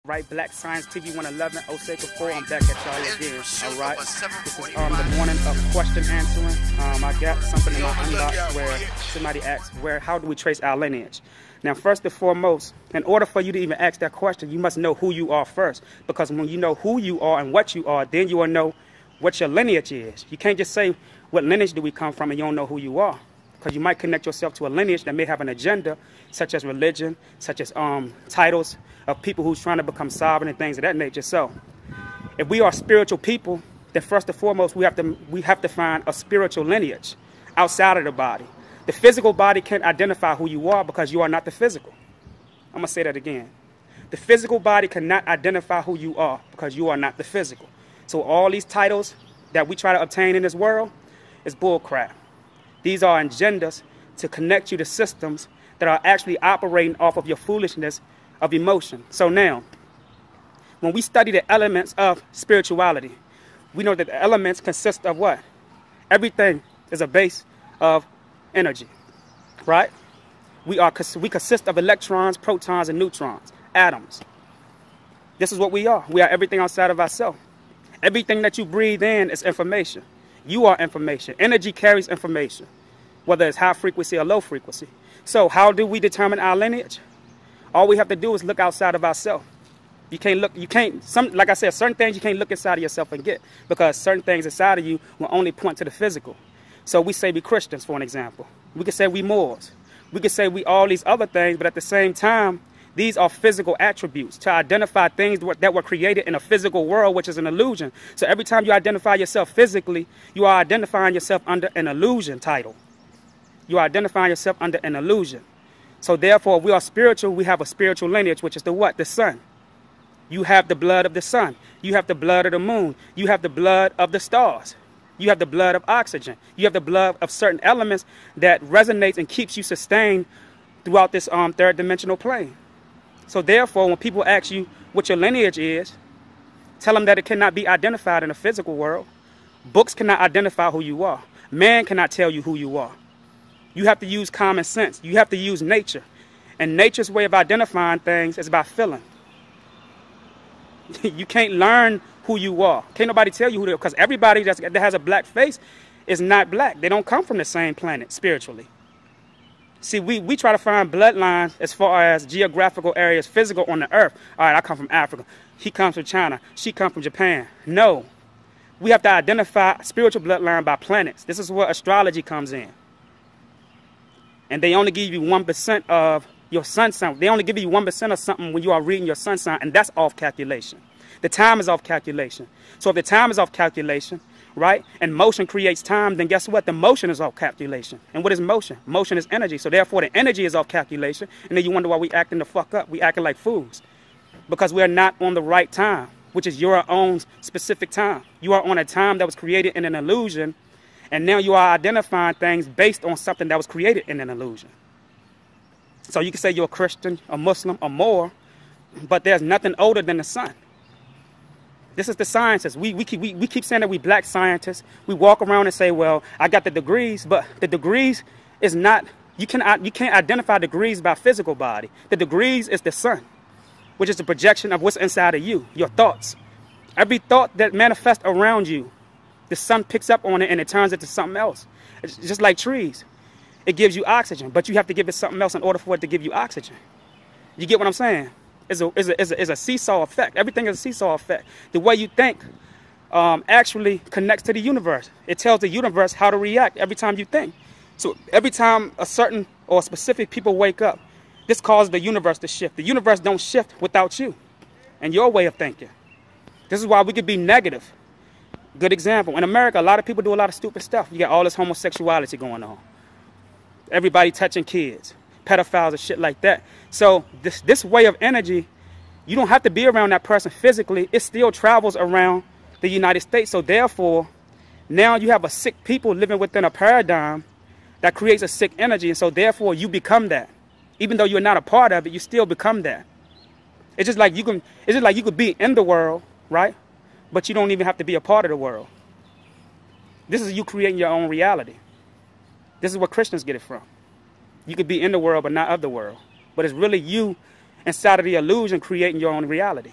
Right, Black Science TV 111, Osei Kufuor, I'm back at y'all again, alright? This is the morning of question answering. I got something in my inbox where somebody asked, how do we trace our lineage? Now, first and foremost, in order for you to even ask that question, you must know who you are first. Because when you know who you are and what you are, then you will know what your lineage is. You can't just say, what lineage do we come from, and you don't know who you are. Because you might connect yourself to a lineage that may have an agenda, such as religion, such as titles of people who's trying to become sovereign and things of that nature. So, if we are spiritual people, then first and foremost, we have to find a spiritual lineage outside of the body. The physical body can't identify who you are because you are not the physical. I'm going to say that again. The physical body cannot identify who you are because you are not the physical. So all these titles that we try to obtain in this world is bullcrap. These are agendas to connect you to systems that are actually operating off of your foolishness of emotion. So now, when we study the elements of spirituality, we know that the elements consist of what? Everything is a base of energy, right? We consist of electrons, protons, and neutrons, atoms. This is what we are. We are everything outside of ourselves. Everything that you breathe in is information. You are information. Energy carries information, whether it's high frequency or low frequency. So how do we determine our lineage? All we have to do is look outside of ourselves. Like I said, certain things you can't look inside of yourself and get, because certain things inside of you will only point to the physical. So we say we Christians, for an example. We could say we Moors. We could say we all these other things, but at the same time, these are physical attributes to identify things that were created in a physical world, which is an illusion. So every time you identify yourself physically, you are identifying yourself under an illusion title. You are identifying yourself under an illusion. So therefore, if we are spiritual, we have a spiritual lineage, which is the what? The sun. You have the blood of the sun. You have the blood of the moon. You have the blood of the stars. You have the blood of oxygen. You have the blood of certain elements that resonates and keeps you sustained throughout this third dimensional plane. So therefore, when people ask you what your lineage is, tell them that it cannot be identified in the physical world. Books cannot identify who you are. Man cannot tell you who you are. You have to use common sense. You have to use nature. And nature's way of identifying things is by feeling. You can't learn who you are. Can't nobody tell you who they are, because everybody that has a black face is not black. They don't come from the same planet spiritually. See, we try to find bloodlines as far as geographical areas, physical on the earth. All right, I come from Africa. He comes from China. She comes from Japan. No. We have to identify spiritual bloodline by planets. This is where astrology comes in. And they only give you 1% of your sun sign. They only give you 1% of something when you are reading your sun sign, and that's off calculation. The time is off calculation. So if the time is off calculation, right, and motion creates time, then guess what? The motion is off calculation. And what is motion? Motion is energy. So therefore, the energy is off calculation. And then you wonder why we acting the fuck up. We acting like fools. Because we are not on the right time, which is your own specific time. You are on a time that was created in an illusion. And now you are identifying things based on something that was created in an illusion. So you can say you're a Christian, a Muslim, a Moor, but there's nothing older than the sun. This is the sciences. We keep saying that we black scientists. We walk around and say, well, I got the degrees, but the degrees is not, you can't identify degrees by physical body. The degrees is the sun, which is the projection of what's inside of you, your thoughts. Every thought that manifests around you, the sun picks up on it and it turns it to something else. It's just like trees. It gives you oxygen, but you have to give it something else in order for it to give you oxygen. You get what I'm saying? It's a seesaw effect. Everything is a seesaw effect. The way you think actually connects to the universe. It tells the universe how to react every time you think. So every time a certain or specific people wake up, this causes the universe to shift. The universe don't shift without you and your way of thinking. This is why we could be negative. Good example. In America, a lot of people do a lot of stupid stuff. You got all this homosexuality going on. Everybody touching kids. Pedophiles and shit like that. So this way of energy, you don't have to be around that person physically. It still travels around the United States. So therefore, now you have a sick people living within a paradigm that creates a sick energy. And so therefore, you become that. Even though you're not a part of it, you still become that. It's just like you could be in the world, right? But you don't even have to be a part of the world. This is you creating your own reality. This is where Christians get it from. You could be in the world, but not of the world. But it's really you inside of the illusion creating your own reality.